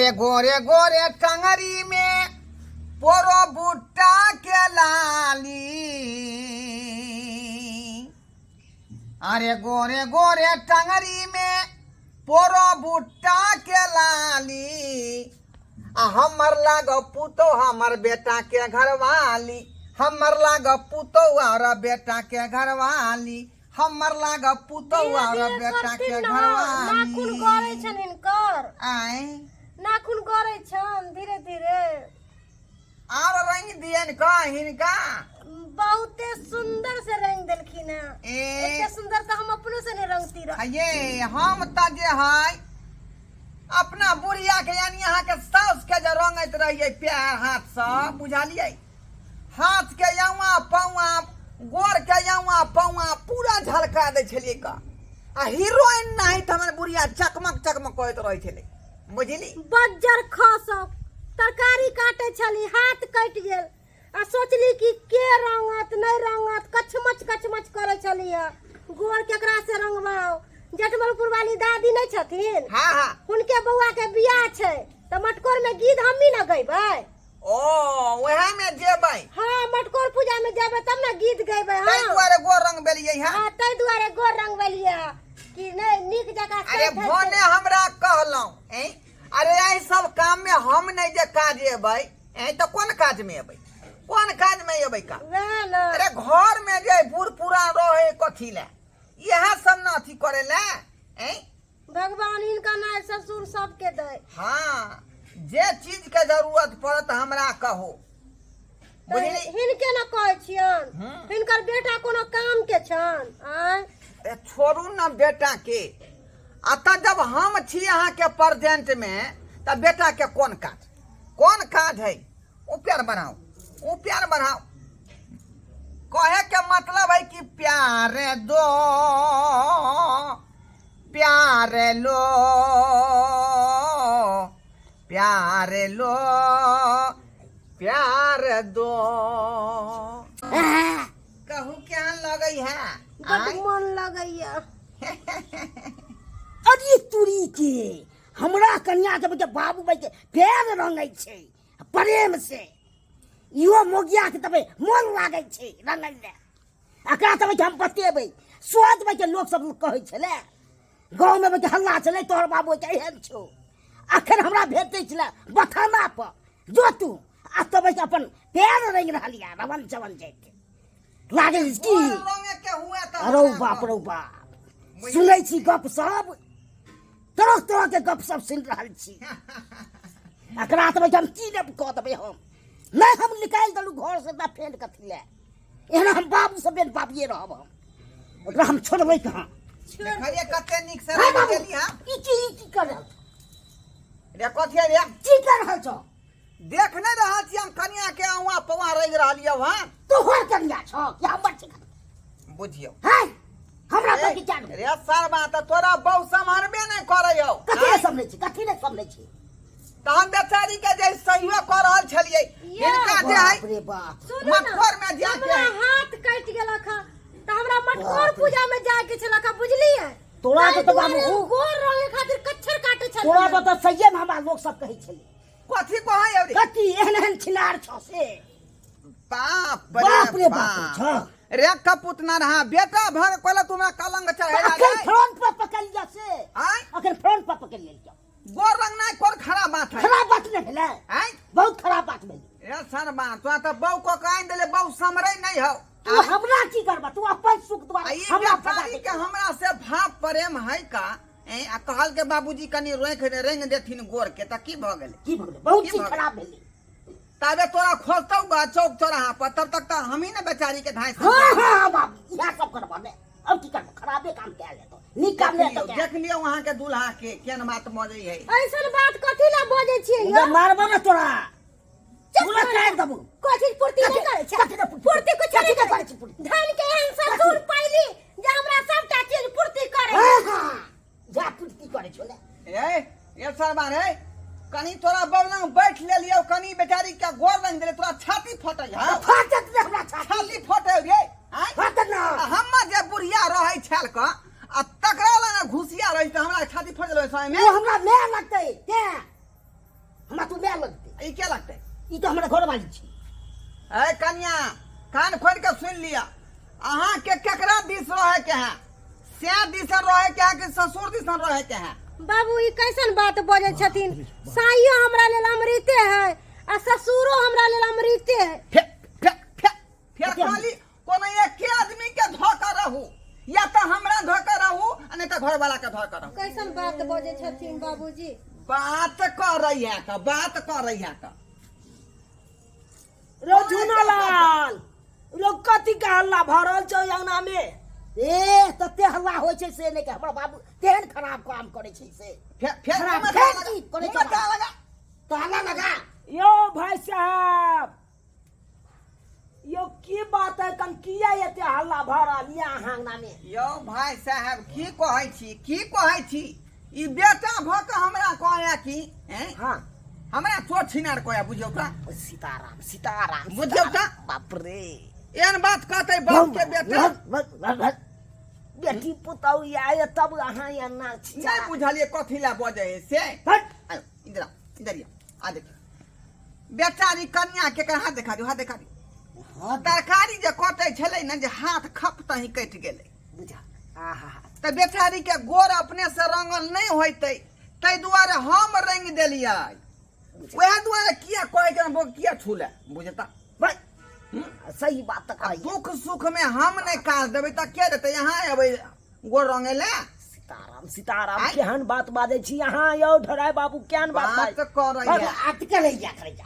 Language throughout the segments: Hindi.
अरे गोरे गोरे टंगरी में पोरो बुट्टा के लाली, अरे गोरे गोरे टंगरी में पोरो बुट्टा के लाली, हमर लाग पुतो हमर बेटा के घरवाली, हमर लाग पुतो और बेटा के घरवाली, हमर लाग पुतो और बेटा के घरवाली। नाखून गड़ै छन हिनकर, आए नाखून गड़ै छन धीरे धीरे। और रंग दियन का हिनका बहुते सुंदर से रंग देलखिन है। इतने सुंदर तो हम अपने से नहीं रंगती रह। ये हम त जे है अपना बुढ़िया के यानी यहाँ के सास के जो रंगत रहिए पैर हाथ से बुझालिए, हाथ के यौआ पौआ गोर के यौआ पौआ पूरा झलका दे छलिए का। आ हीरोइन नहीं त हमर बुढ़िया चकमक चकमक करत रहे छले, बुझली। बज्जर खसक तरकारी काटे छली, हाथ कट गेल आ सोचली कि के रंगत नहीं रंगत, कचमच करे छली है। गोर केकरा से रंगवाओ, जटमलपुर वाली दादी नहीं छथिन, हाँ हाँ उनके बउआ के बियाह छै त मटकोर में गीत हमही न गइबै। ओ वहे में जेबै। हां मटकोर पूजा में जेबै तब ना गीत गइबै। हां तै दुआरे गोर रंग बेलियै। हां तै दुआरे गोर रंग बेलियै कि नहीं नीक जगह से। अरे भोने हमरा कहलौ ए, अरे यही सब काम में हम नहीं जे काज एबै ए तो कोन काज में एबै, कोन काज में एबै का। अरे घर में जे बूढ़ पूरा रहे कथी ले, यह सब ना अथी करे ले ए। भगवान इनका ना ससुर सबके दे। हाँ जे चीज के जरूरत पड़त हमरा कहो, बुझली। हिनके ना कहै छियन, हिनकर बेटा कोनो काम के छन। ए छोड़ू ना बेटा के, अतः जब हम छी यहाँ के प्रेजेंट में तब बेटा के कौन काज है, वो प्यार बनाओ, वो प्यार बढ़ाओ। कहे के मतलब है कि प्यार दो प्यार लो प्यार लो प्यार दो। कहू क्या लगई है, बड़ मन लगैया। अरे तुरी के हमरा कन्या के बच्चा बाबू भाई के पैर रंगै छै प्रेम से, इहो मोगिया के तबे मन लागै छै रंगै ले। एकरा तबे हम बतेबै, सोच में के लोग सब कहै छले गांव में बच्चा हल्ला चले तोहर बाबू के एहन छौ। अखन हमरा भेटै छले बथाना पर जो तू आ तबे अपन पैर रंग रहलिया रवन चवन जाके लागै की। अरे बाप रे बाप, सुनै छी गप सब, तरह तरह के गप सब सुन रहल छी। एकरा तबे हम की ने कह देबै, हम निकाल देलू घर से ना फेंड कथी ले। एहना हम बाबू सब बेन बाबिए रहब, हम ओकरा हम छोड़बै कहां। देखलिए कते निक से रह गेली। हां ई कर रहल रे, कथि रे की कर रहल छ, देख नहीं रहल छी हम कन्या के अवा पवा रह रहलिए। हां तो होर कन्या छ कि हमर छी, बुझियो। हां हमरा पर की जान रे सरबा त तोरा बहु संभारबे नहीं करैयो। कथि समझै छी, कथि नहीं समझै छी। त हम बेचारी के जे सहयोग कर रहल छलिए, इनका जे है बाप रे बाप, मटकोर में जाके हमरा हाथ कट गेलक ह त हमरा मटकोर पूजा में जाए के छलक, बुझलिए। तोरा तो बाबू गोर रंगे खातिर कच्छर काटे छल। तोरा तो सही में हमरा लोग सब कहै छले कथि कहै रे, कथि एहन छिनार छ से। बाप रे बाप छ रे कपूत ना रहा बेटा भर कोला तुमरा कलंग चढ़ेला अखन रे। फ्रंट पर पकड़ लिया से, आय अखन फ्रंट पर पकड़ लिया। गोर रंग नहीं कोन खराब बात है, खराब बात नहीं भेलै, आय बहुत खराब बात भेलै। रे सरबा तो त बहु को काइन देले, बहु समरै नहीं हो। तू हमरा की करबा, तू अपन सुख दुआ हमरा फटा बेचारी के हमरा से भाव प्रेम है का ए। आ कहल के बाबूजी कनी रोक रेंग देथिन गोर के त की भ गेलै, की भगले बहुत की चीज भऽ खराब भेलै। तबे तोरा खोजतौ गा चौक चौराहा पर, तब तक त हम ही ने बेचारी के धाय। हां बाबू यह सब करबा ने, अब की करबा, खराबे काम कैल है तो नीक काम नहीं तो देख लियो वहां के दूल्हा के केन बात मजै है। ऐसन बात कथि ला बजै छियै ये यो? मारबा ना तोरा, तोरा काट देबू। कोथि पूर्ति नहीं करे छै, पूर्ति कुछ नहीं करे छै। धन के एहन ससुर पाइली जे हमरा सबटा चीज पूर्ति करे। हां जा पूर्ति करे छोले। ए सरबा रे कनी तोरा बबलंग बैठ ले लियो, कनी बेचारी के गोर रंग देले तोरा छाती फटै है। फाटत रे हमरा छाती फटै रे, आय फाटत ना। हम जे बुढ़िया रहै छल क आ तकरा लगा घुसिया रही त हमरा छाती फट गेलै समय में। वो हमरा मैं लगतै ते ई क्या लगतै? ई तो हमरा घर वाली छी। ए कन्या, कान खोल के सुन लिया, अहाँ के केकरा दिस रहे के है? से दिसन रहे के है कि ससुर दिसन रहे के है? बाबू ई कैसन बात बोले छथिन? साइयो हमरा लेल अमृते है आ ससुरो हमरा लेल अमृते है। फिर खाली कोनो एक के आदमी के धोखा रहू, या तो हमरा धोखा रहू आ नहीं तो घर वाला के धोखा रहू। कैसन बात बोले छथिन बाबूजी? बात कर रही है का, बात कर रही है का। रो झुनालाल, रो कथी का हल्ला भरल छौ अंगना में? ए तते हल्ला होय छै से नै के हमर बाबू तेहन खराब काम करे छै से। फिर खराब मुँह काम लगा, करे मुँह छै। लगा। ताला लगा। यो भाई साहब, यो की बात है? कन किया एते हल्ला भरल या अंगना में? यो भाई साहब की कहै छी, की कहै छी? ई बेटा भ के हमरा कहया की हैं? हां हमरा चोट छिनार कहया, बुझियौ का? सीताराम सीताराम बुझियौ का? बाप रे एहन बात कहतै बाप के बेटा? बेटी पुतौ आए तब अहाँ या ना छी। नहीं बुझलिए कथी ला बजे है से? हट आयो इधर आ, इधर आ देख बेचारी कन्या के हाथ देखा दियो, हाथ देखा दियो। हां तरकारी जे कटै छलै न, जे हाथ खपतही कटि गेलै, बुझा। आहा त बेचारी के गोर अपने से रंगल नहीं होइतै, तै दुआरे हम रंग देलियै। वह दुआरे किया कहै के वो किया छूले, बुझता? भाई सही बात आ कही। दुख सुख में हम नहीं काज देबै त के देतै? यहाँ अबै गोर रंगेले। सीताराम सीताराम आय। केहन बात बाजै छी अहाँ यौ ढराय बाबू, केहन बात बात बाजै? कर रही है। अटकल जा करे जा।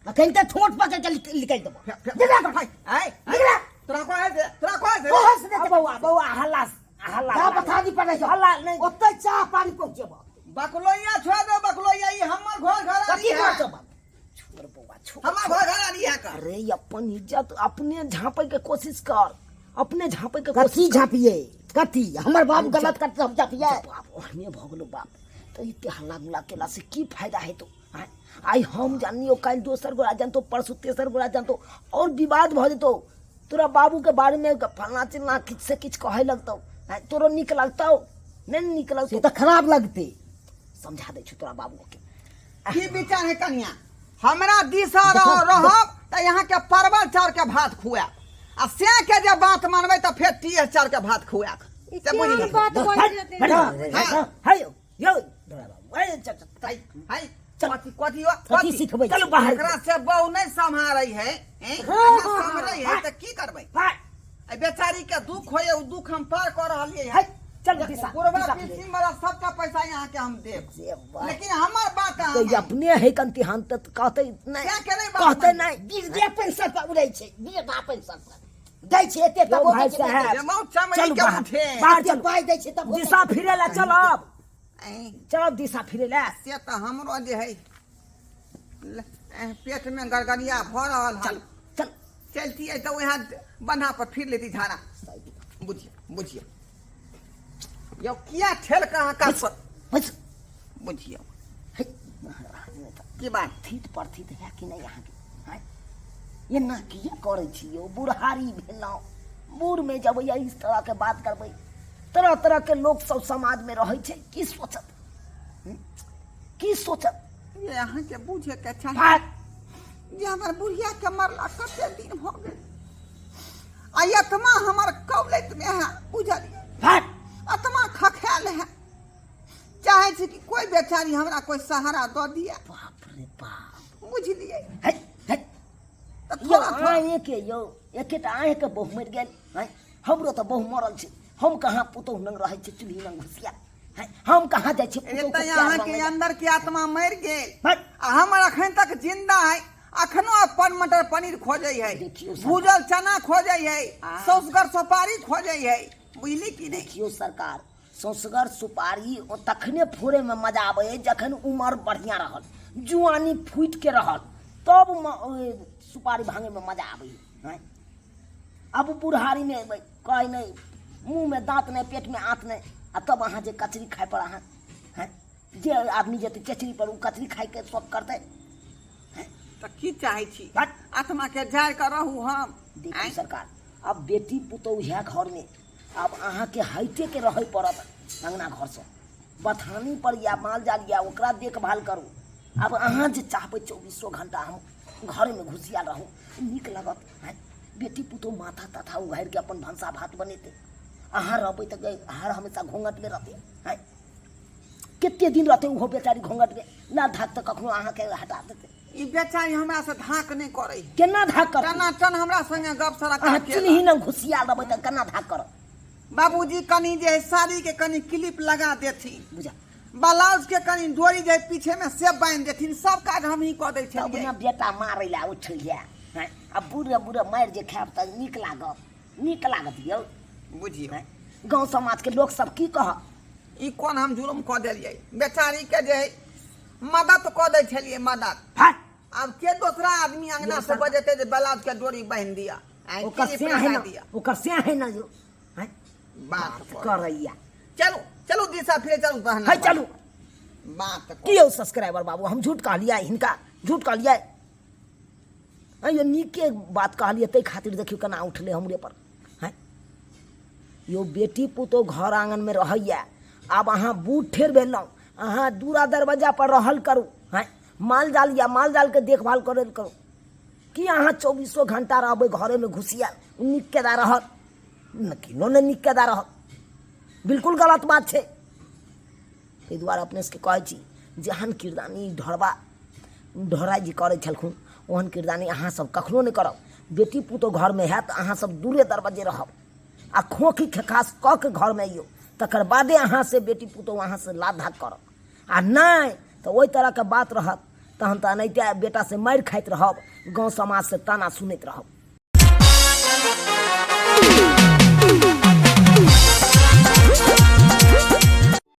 अखन त ठोट पकड़ के निकल देबो। तोरा कहै से, तोरा कहै से। ओहस दे बौआ बौआ हल्ला हल्ला जा बता दी पड़े हल्ला नहीं। ओते चाह पानी पहुंचेबो। बकलोइया छोड़ दो, बकलोइया ई हमर घर घर आनी कथी है। कर देबो? छोड़ बौआ छोड़। हमर घर घर आनी है का? अरे अपन इज्जत अपने झांपे के कोशिश कर, अपने झांपे के कथी कोशिश झापिए? कथी हमर बाप गलत करते हम झापिए? बाप ओहने भगलो बाप। तो इते हल्ला गुला केला से की फायदा है? तो आई हम जानियो काल दोसर गोरा जानतो, परसु तेसर गोरा जानतो और विवाद भ जेतो। तोरा बाबू के बारे में फलना चिलना किछ से किछ कहे लगतो, तोरो निक लगतो नहीं निक लगतो? से त खराब लगते। समझा दे छु तोरा बाबू के। की विचार है कन्या? हमरा दिशा रहब त यहाँ के परवल चाउर के भात खुआ, आ से के जे बात मानबै त फेर टीयर चाउर के भात खुआ। ई से बुझली? केहन बात बोले छथिन? हाय यो ढोरा बाबू ए चल हाय हाय चल। कथी कथी सिखबै? चल बाहर। एकरा से बहु नहीं संभारै है, हैं? हाँ, हमरा संभरै है त की करबै? ए बेचारी के दुख होय, उ दुख हम पार कर रहलिए है। चल दिशा गुरबा दिशा किसिम वाला सबका पैसा यहाँ के हम देब, से बात। लेकिन हमार बात तो अहाँ ये अपने है कंती हान तक कहते नहीं, क्या करे बाप कहते माने? नहीं। बीरजे पेंशन पर उड़ै छै, बीरजा पेंशन पर दै छै एते तब यो भाई साहब, ये मौत चमड़ी चल के बाहर उठे। बाहर चल चल। पाई दै छै तब दिशा फिरे ला चल अब, ऐं, चल दिशा फिरे ला। से त हमरो जे है पेट में गड़गड़िया भ रहल चल हल, चल चलती है तो वहाँ बन्हा पर फिर लेती झाड़ा। बुझिए बुझिए यो किया ठेल कहाँ का पर बस बुझिए है की बात? थीत पर थीत है कि नहीं यहाँ के? हैं? ये ना किया करे छियो? बुढ़हारी भेलौ, बूढ़ में जब ये इस तरह के बात करबै, तरह तरह के लोग सब समाज में रहे छै, की सोचत? की सोचत? ये यहाँ के बुझे के चाहिए। भाग जे हमर बुढ़िया के मरला कते दिन हो गए, आयतमा हमर कौलत में है, बुझलिए? भाग आत्मा खख्याल है, चाहे छी कि कोई बेचारी हमरा कोई सहारा दो दिया, बाप रे बाप। बुझलिए? है है तो यो थोड़ा थोड़ा आए के यो एकेटा आए के बहु मर गेल हैं? हमरो तो बहु मरल छै, हम कहाँ पुतोह नंग रहे छै चुल्ही नंग घुसिया हैं? हम कहाँ जाय छै ए पुतोह त के यहाँ प्यार के मांगे? अंदर की आत्मा मर गेल, भाग आ हमर अखन तक जिंदा है, अखनो अपन मटर पनीर खोजे है, देखियो सब। भूजल चना खोजे है, सौसगर सुपारी खोजे है, बुझली कि नहीं? देखियो सरकार, सौसगर सुपारी ओ तखने फोड़े में मजा आवे है जखन उमर बढ़िया रहल, जुआनी फूट के रहल, तब सुपारी भांगे में मजा आवे है। अब बुढ़ारी में कहे नहीं, मुंह में दांत नहीं, पेट में आंत नहीं, आ तब अहाँ जे कचरी खाए पर अहाँ हैं? जे आदमी जेते चचरी पर उ कचरी खाए के शौक करते। तो की चाहे छी? भाग। आत्मा के जार कर रहू हम। देखिए आँय? सरकार, अब बेटी पुतोह है घर में, अब अहाँ के हटे के रहे पड़त अंगना घर से, बथानी पर या माल जाल या ओकरा देखभाल करू, अब अहाँ जे चाहबै 24 घंटा हम घरे में घुसिया रहूँ नीक लगत हैं बेटी पुतोह माथा ताथा उघारि के अपन भंसा भात बनेते अहाँ रहबै तऽ हर हमेशा घूंघट में रहते हैं कते दिन रहते ओहो बेचारी घूंघट में ना धाक तऽ कखनो अहाँके हटा देते ई बेचारी हमरा से धाक नहीं करे केना धाक करत टना टन हमरा संगे गप सड़क अहाँ चिन्ही न घुसिया रहबै तऽ केना धाक करत बाबूजी कनी जे है साड़ी के कनी क्लिप लगा देथिन बुझा ब्लाउज के कनी डोरी जे पीछे में से बांध देथिन सब काज हम ही कऽ दै तब छलियै ना बेटा मारै ला उठलिया हैं अब बूढ़े बूढ़े मारि जे खायब तऽ नीक लागत यौ बुझियो हैं गांव समाज के लोग सब की कह ई कोन हम जुलुम कऽ देलियै बेचारी के जे है मदद कऽ दै छलियै मदद हैं अब के दूसरा आदमी अंगना से बजेते जे ब्लाउज के डोरी बांध दिया आई ओकर क्लिप से है लगा ना दिया ओकर से है ना जो हैं बात कर करैया चलो चलो दिशा फिरे चलो बहन है चलू बात कर। की यौ सब्सक्राइबर बाबू हम झूठ कहलिए हिनका झूठ कहलिए यो नीके बात कहलिए तै खातिर देखियो केना उठले हमरे पर हैं यो बेटी पुतोह घर आंगन में रहैया आब अहाँ बूढ़ ठेर भेलहुँ अहाँ दूरा दरवाजा पर रहल करू हैं माल जाल के देखभाल करल करू कि अहाँ 24 घंटा रहबै घरे में घुसिया नीक केदा रहत किनो ने नीक केदा रहत बिल्कुल गलत बात छै ताहि दुआरे अपने सबके कहै छी जेहन किरदानी ढोराई जी करै छलखुन ओहन किरदानी अहाँ सब कखनो नहि करब बेटी पुतोह घर में हैत अहाँ सब दूरे दरवाजे रहब आ खोखी खेखास कऽ के घर में अइयौ तकर बादे अहाँ से बेटी पुतोह अहाँ से लाद धाक करब आ नहि तऽ ओहि तरह के बात रहत तहन तऽ एनाहिते बेटा से मारि खाइत रहब गाँव समाज से ताना सुनैत रहब